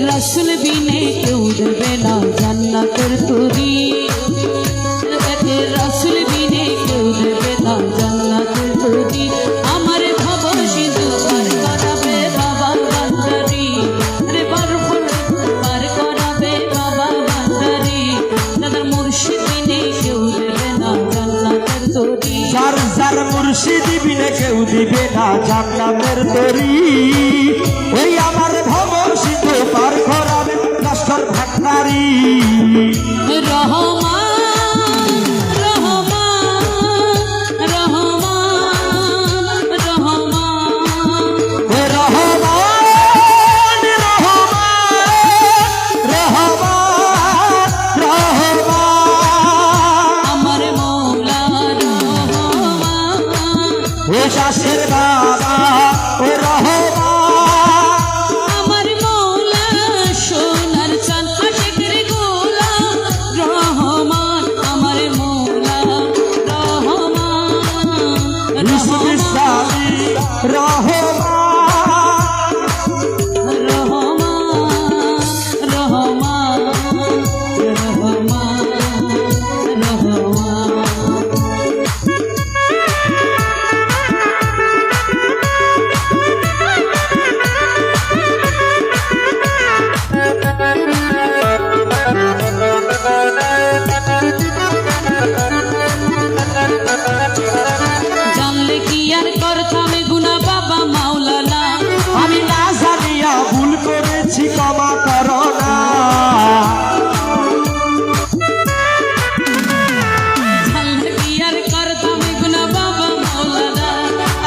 रसूल बिने क्यों देवे ना जन्नतेर तुरी रसूल बिने क्यों देवे ना जन्नतेर तुरी আমার ভব সিন্ধু পার করাবে বাবা বান্দারি রে বরফুল পার করাবে বাবা বান্দারি দাদার মুর্শিদ বিনে কেউ দেবে না জান্নাতের তুরি যার যার মুর্শিদ বিনে কেউ দিবে না জান্নাতের তুরি ওই আমার ভব সিন্ধু পার করাবে রাষ্ট্র ভান্ডারি রহমান রহমান রহমান রহমান রহমান রহমান রহমান আমার মৌলা রহমান ও শাশের বাবা ও রহমান আমার মৌলা সোনার চাঁদ আশিকের গোলাম রহমান আমার মৌলা রহমান রহমান রহমান রহমান রহমান রহমান জানলে কি আর করতাম গুনা বাবা মাওলানা আমি না জানিয়া ভুল করেছি ক্ষমা করো না জানলে কি আর করতাম গুনা বাবা মাওলানা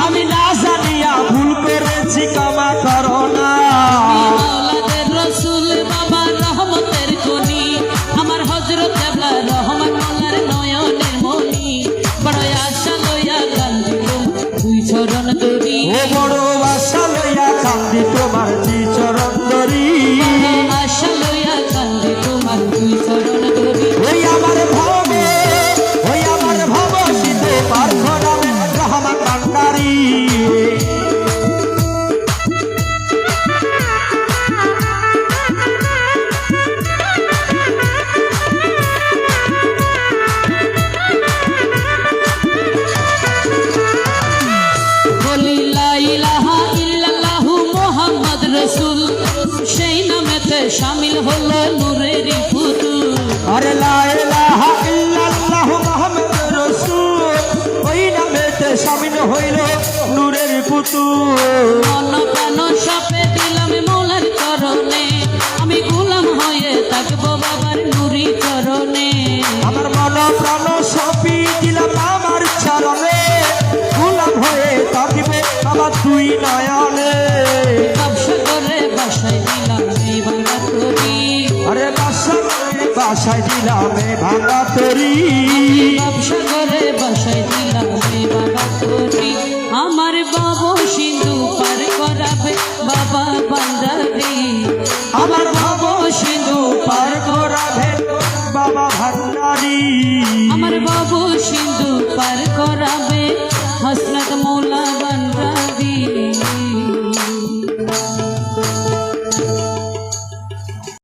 আমি না জানিয়া ভুল করেছি ক্ষমা করো না মাওলাদের রসুল বাবা রহমতের খনি আমার হযরত কেবলা রহমান মোল্লার নয়নের মনি বড় আশা লইয়া কান্দিলাম দুই চরণ ধরি ও বড় আশা লইয়া কান্দি তোমার দুই চরণ ধরি আশা লইয়া কান্দি তোমার দুই চরণ ধরি ওই আমার ভব সিদ্ধু পার করাবে রহমান ভান্ডারি বলি লা ইলাহা ইল্লাল্লাহু মুহাম্মদ রাসূল সেই নামেতে শামিল হলো নূরের ফুতুল আরে লা ইলাহা ইল্লাল্লাহু মুহাম্মাদুর রাসূল ওই নামেতে শামিল হইল নূরের পুতুল মন প্রাণ সপে দিলাম মৌলার চরণে আমি গোলাম হয়ে থাকবো বাবার নুরি চরণে আমার মন প্রাণ সপি দিলাম আমার চরণে গোলাম হয়ে থাকিবে আমার দুই নয়নে ব্যবসা করে বাসায় দিলাম এই বাংলা তরি আরে বাসায় দিলাম ভাঙা তরি